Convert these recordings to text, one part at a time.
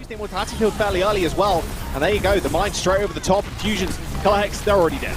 used Immortality Field fairly early as well. And there you go, the mine straight over the top. Fusions, Color Hex, they're already dead.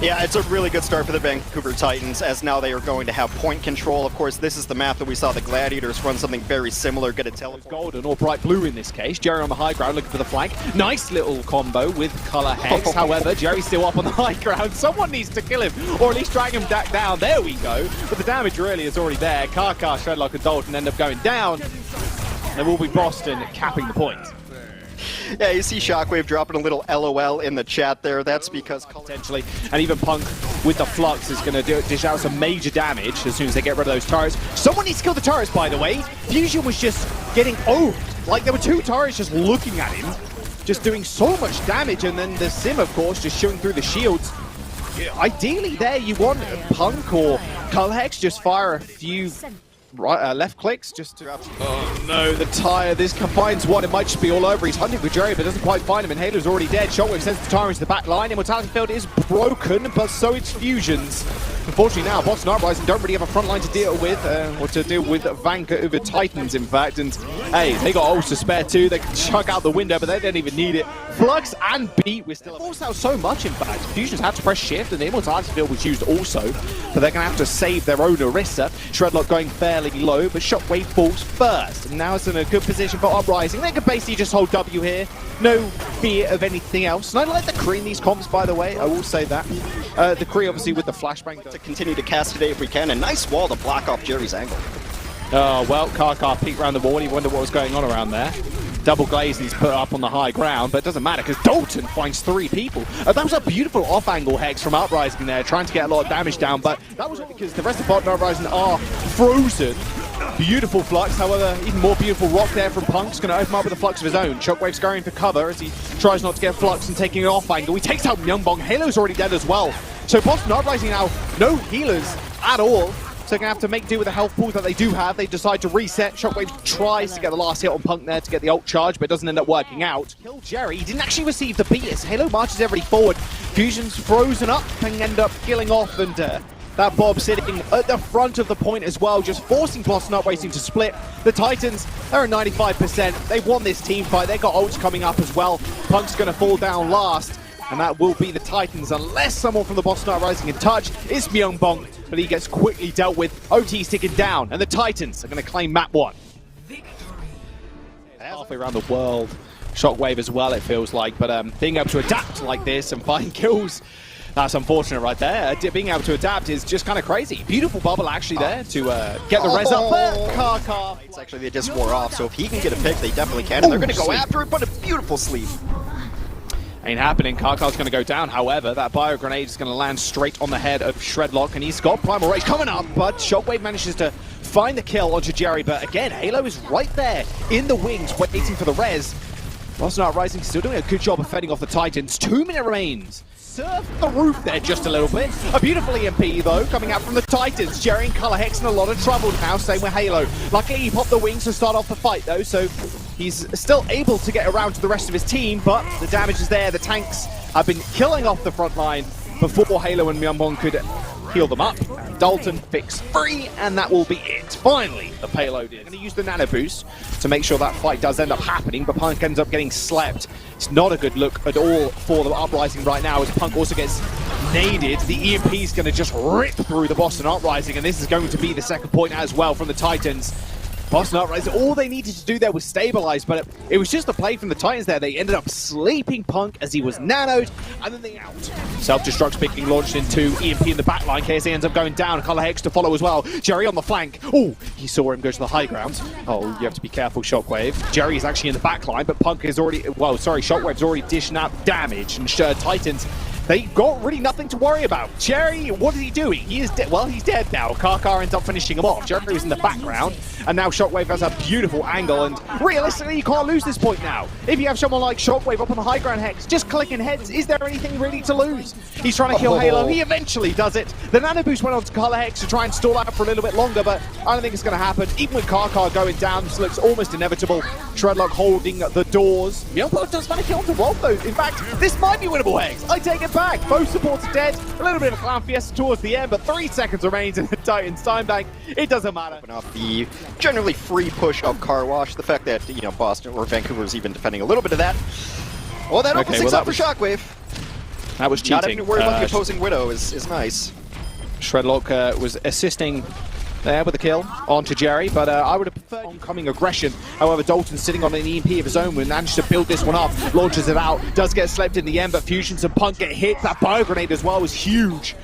Yeah, it's a really good start for the Vancouver Titans, as now they are going to have point control. Of course, this is the map that we saw the Gladiators run something very similar, get a teleport. Golden or bright blue in this case. Jerry on the high ground looking for the flank. Nice little combo with Color Hex. However, Jerry's still up on the high ground. Someone needs to kill him, or at least drag him back down. There we go. But the damage really is already there. Kaka, Shredlock, and Dalton end up going down. There will be Boston capping the point. Yeah, you see Shockwave dropping a little LOL in the chat there. That's because potentially, and even Punk with the Flux is going to dish out some major damage as soon as they get rid of those turrets. Someone needs to kill the turrets, by the way. Fusion was just getting owned. Like, there were two turrets just looking at him, just doing so much damage, and then the Sim, of course, just shooting through the shields. Ideally there, you want Punk or Color Hex just fire a few left clicks just to... Oh no, the tire, this combines one, it might just be all over. He's hunting for Jerry, but doesn't quite find him, and Halo's already dead. Shockwave sends the tire into the back line. Immortality Field is broken, but so it's Fusions. Unfortunately now, Boston Uprising don't really have a front line to deal with, or to deal with Vancouver Titans, in fact, and hey, they got ults to spare too. They can chuck out the window, but they don't even need it. Flux and Beat, we're still forced out so much, in fact. Fusions had to press shift, and the Immortality Field was used also, but they're going to have to save their own Orisa. Shredlock going fairly low, but Shockwave falls first, and now it's in a good position for Uprising. They can basically just hold W here, no fear of anything else. And I like the Kree in these comps, by the way, I will say that. The Kree obviously with the flashbang to continue to cast today if we can. A nice wall to block off Jerry's angle. Oh, well, Kaka peeked around the wall. He wondered what was going on around there. Double glaze he's put up on the high ground, but it doesn't matter because Dalton finds 3 people. That was a beautiful off-angle Hex from Uprising there, trying to get a lot of damage down, but that was because the rest of Bottom Uprising are frozen. Beautiful Flux, however, even more beautiful rock there from Punk's going to open up with a Flux of his own. Shockwave scurrying for cover as he tries not to get Flux and taking an off-angle. He takes out Myungbong. Halo's already dead as well. So Boston Uprising now, no healers at all. So they're going to have to make do with the health pool that they do have. They decide to reset. Shockwave tries to get the last hit on Punk there to get the ult charge, but it doesn't end up working out. Kill Jerry. He didn't actually receive the beat as Halo marches everybody forward. Fusion's frozen up and end up killing off, and that Bob sitting at the front of the point as well, just forcing Boston Uprising to split. The Titans, they're at 95%. They won this team fight. They got ults coming up as well. Punk's going to fall down last, and that will be the Titans, unless someone from the Boston Uprising in touch. It's Myungbong, but he gets quickly dealt with. OT's ticking down, and the Titans are going to claim map 1. Halfway around the world, Shockwave as well, it feels like, but being able to adapt like this and find kills, that's unfortunate right there. Being able to adapt is just kind of crazy. Beautiful bubble actually there to get the res up. Kaka. Actually, they just wore off, so if he can get a pick, they definitely can, and they're going to go after it, but a beautiful sleep. Ain't happening. Kaka's going to go down. However, that bio grenade is going to land straight on the head of Shredlock, and he's got Primal Rage coming up, but Shockwave manages to find the kill onto Jerry, but again, Halo is right there in the wings waiting for the res. Boston Uprising still doing a good job of fending off the Titans. 2 minutes remains. Surf the roof there just a little bit. A beautiful EMP though coming out from the Titans. Jerry and Color Hex in a lot of trouble now, same with Halo. Luckily he popped the wings to start off the fight though, so he's still able to get around to the rest of his team, but the damage is there. The tanks have been killing off the front line before Halo and Myungbong could heal them up. Dalton fix free, and that will be it. Finally, the payload is going to use the nano boost to make sure that fight does end up happening, but Punk ends up getting slept. It's not a good look at all for the Uprising right now, as Punk also gets naded. The EMP is going to just rip through the Boston Uprising, and this is going to be the second point as well from the Titans. Boston Uprising, all they needed to do there was stabilize, but it was just a play from the Titans there. They ended up sleeping Punk as he was nanoed, and then they out. Self-destruct being launched into EMP in the backline. KSA ends up going down. Color Hex to follow as well. Jerry on the flank. Oh, he saw him go to the high ground. Oh, you have to be careful, Shockwave. Jerry is actually in the backline, but Punk is already, well, sorry, Shockwave's already dishing out damage, and Titans, they got really nothing to worry about. Jerry, what is he doing? He is dead. Well, he's dead now. Kaka ends up finishing him off. Jerry was in the background, and now Shockwave has a beautiful angle, and realistically, you can't lose this point now. If you have someone like Shockwave up on the high ground Hex, just clicking heads, is there anything really to lose? He's trying to kill Halo. He eventually does it. The nano boost went on to Color Hex to try and stall out for a little bit longer, but I don't think it's going to happen. Even with Kaka going down, this looks almost inevitable. Shredlock holding the doors. Myungbong does manage to kill him to Rob, though. In fact, this might be winnable Hex. I take it back. back. Both supports are dead. A little bit of a clown fiesta towards the end, but 3 seconds remains in the Titans time bank. It doesn't matter. Open up the generally free push of Car Wash. The fact that, you know, Boston or Vancouver is even defending a little bit of that. Well, that opens things up for Shockwave. That was cheating. Not having to worry about the opposing Widow is nice. Shredlock was assisting there with the kill onto Jerry, but I would have preferred oncoming aggression. However, Dalton's sitting on an EMP of his own, managed to build this one up, launches it out, does get slept in the end, but Fusions and Punk get hit. That bio grenade as well was huge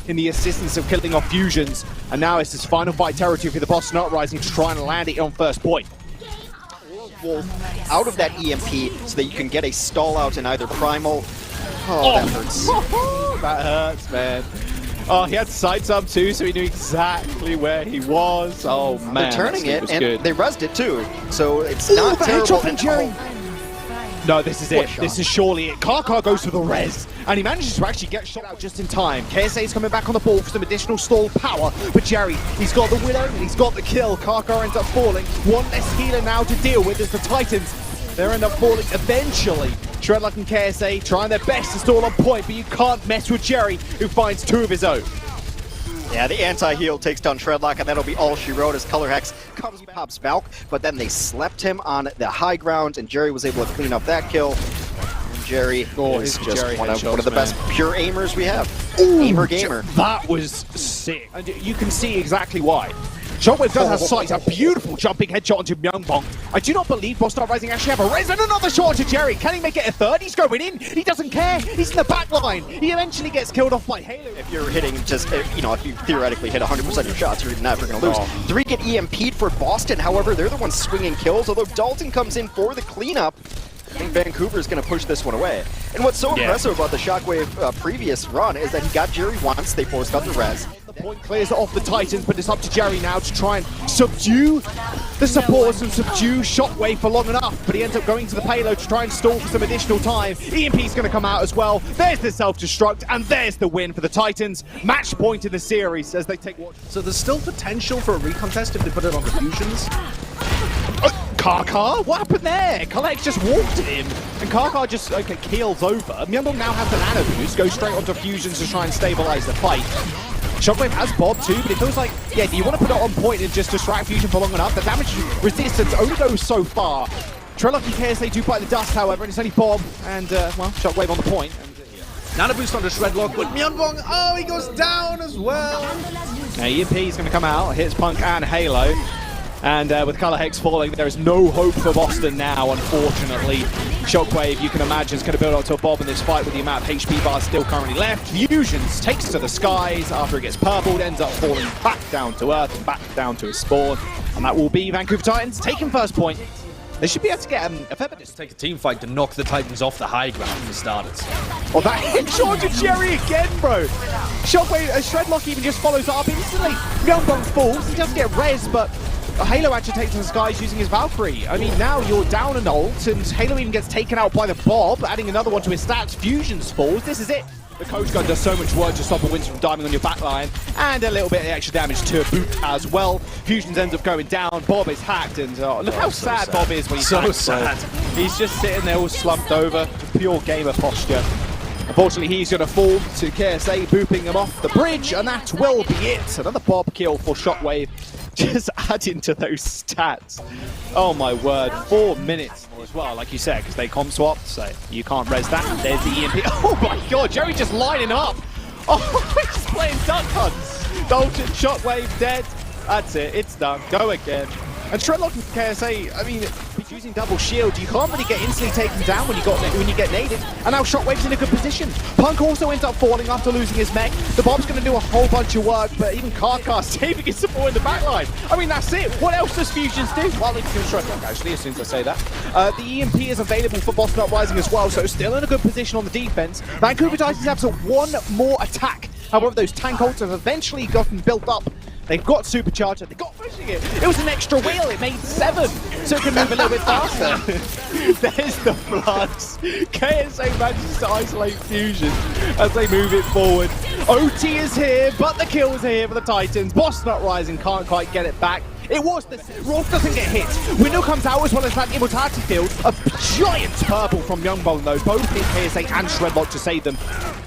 in the assistance of killing off Fusions, and now it's this final fight territory for the Boston Uprising to try and land it on first point. Wolf out of that EMP so that you can get a stall out in either Primal. Oh, that hurts. That hurts, man. Oh, he had sights up too, so he knew exactly where he was. Oh man, they're turning it, and they rezzed it too, so it's not terrible. From Jerry. No, this is it. This is surely it. Karkar goes for the res, and he manages to actually get shot out just in time. KSA is coming back on the ball for some additional stall power, but Jerry, he's got the Widow, and he's got the kill. Karkar ends up falling. One less healer now to deal with as the Titans, they end up falling eventually. Shredlock and KSA trying their best to stall on point, but you can't mess with Jerry, who finds 2 of his own. Yeah, the anti-heal takes down Shredlock, and that'll be all she wrote as Color Hex comes pops Valk, but then they slept him on the high ground, and Jerry was able to clean up that kill. And Jerry is just one of the best pure aimers we have. Aimer gamer. That was sick. And you can see exactly why. Shockwave does have sight, a beautiful jumping headshot onto Myungbong. I do not believe Boston Uprising actually have a res, and another shot to Jerry. Can he make it a third? He's going in. He doesn't care. He's in the back line. He eventually gets killed off by Halo. If you're hitting just, you know, if you theoretically hit 100% of your shots, you're never going to lose. 3 get EMP'd for Boston. However, they're the ones swinging kills, although Dalton comes in for the cleanup. I think Vancouver is going to push this one away. And what's so impressive about the Shockwave previous run is that he got Jerry once, they forced out the res. The point clears off the Titans, but it's up to Jerry now to try and subdue the supports and subdue Shockwave for long enough. But he ends up going to the payload to try and stall for some additional time. EMP's going to come out as well. There's the self-destruct, and there's the win for the Titans. Match point in the series as they take watch. So there's still potential for a recontest if they put it on the Fusions. Karkar? What happened there? Kalex just walked at him, and Karkar just keels over. Myungbong now has the nano boost, goes straight onto Fusions to try and stabilize the fight. Shockwave has Bob too, but it feels like, yeah, do you want to put it on point and just distract Fusion for long enough? The damage resistance only goes so far. Shredlock and KSA do bite the dust, however, and it's only Bob and, well, Shockwave on the point. Nano boost onto Shredlock, but Myungbong, oh, he goes down as well. Now, EMP is going to come out, hits Punk and Halo. And with Color Hex falling, there is no hope for Boston now, unfortunately. Shockwave, you can imagine, is going to build up to a Bob in this fight with the amount of HP bars still currently left. Fusions takes to the skies after it gets purpled, ends up falling back down to earth and back down to his spawn. And that will be Vancouver Titans taking first point. They should be able to get a fair bit. Just take a team fight to knock the Titans off the high ground for starters. Oh, that headshot to Jerry again, bro. Shockwave, Shredlock even just follows up instantly. Myungbong falls, he doesn't get res, but Halo actually takes to the skies using his Valkyrie. I mean, now you're down an ult, and Halo even gets taken out by the Bob, adding another one to his stats. Fusions falls. This is it. The Coach Gun does so much work to stop a Winston from diving on your backline, and a little bit of extra damage to boot as well. Fusions ends up going down. Bob is hacked, and look how sad Bob is when he's so hacked, sad. He's just sitting there all slumped over, pure gamer posture. Unfortunately, he's going to fall to KSA, booping him off the bridge, and that will be it. Another Bob kill for Shockwave. Just adding to those stats. Oh my word, 4 minutes as well, like you said, because they comp swapped, so you can't res that. There's the EMP. Oh my god, Jerry just lining up. Oh, he's playing duck hunts. Dalton, Shockwave, dead. That's it, it's done. Go again. And Shredlock and KSA, I mean, he's using double shield. You can't really get instantly taken down when you get naded. And now Shockwave's in a good position. Punk also ends up falling after losing his mech. The Bob's going to do a whole bunch of work, but even Karkar saving his support in the backline. I mean, that's it. What else does Fusions do? Well, they can Shredlock, actually, as soon as I say that. The EMP is available for Boston Uprising as well, so still in a good position on the defense. Vancouver Titans have one more attack. However, those tank ults have eventually gotten built up. They've got supercharger, they got pushing it. It was an extra wheel, it made 7, so it can move a little bit faster. There's the floods. KSA manages to isolate Fusion as they move it forward. OT is here, but the kills are here for the Titans. Boston Uprising can't quite get it back. It was the Rolf doesn't get hit. Window comes out as well as that immortality field. A giant purple from Myungbong though. Both hit KSA and Shredlock to save them.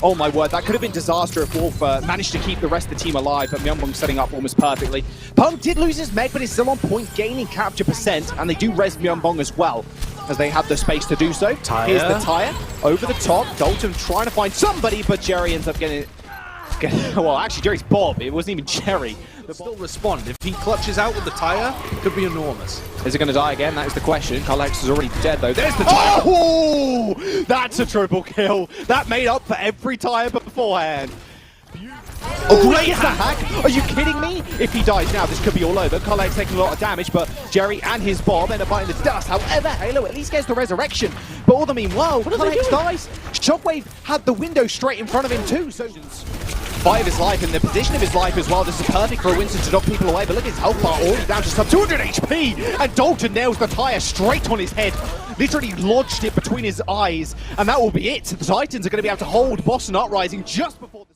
Oh my word, that could have been disaster if Wolf managed to keep the rest of the team alive, but Myeonbong setting up almost perfectly. Punk did lose his mech, but he's still on point, gaining capture percent, and they do res Myeonbong as well, as they have the space to do so. Tire. Here's the tire, over the top, Dalton trying to find somebody, but Jerry ends up getting well, actually Jerry's Bob, it wasn't even Jerry. Still respond. If he clutches out with the tire, it could be enormous. Is it going to die again? That is the question. Carlex is already dead, though. There's the tire. Oh! That's a triple kill. That made up for every tire beforehand. Oh, great hack! Are you kidding me? If he dies now, this could be all over. Carlex taking a lot of damage, but Jerry and his Bob end up biting the dust. However, Halo at least gets the resurrection. But all the meanwhile, Carlex dies. Shockwave had the window straight in front of him, too. So fight of his life in the position of his life as well. This is perfect for Winston to knock people away, but look at his health bar already down to sub 200 HP, and Dalton nails the tire straight on his head, literally lodged it between his eyes, and that will be it. The Titans are going to be able to hold Boston Uprising just before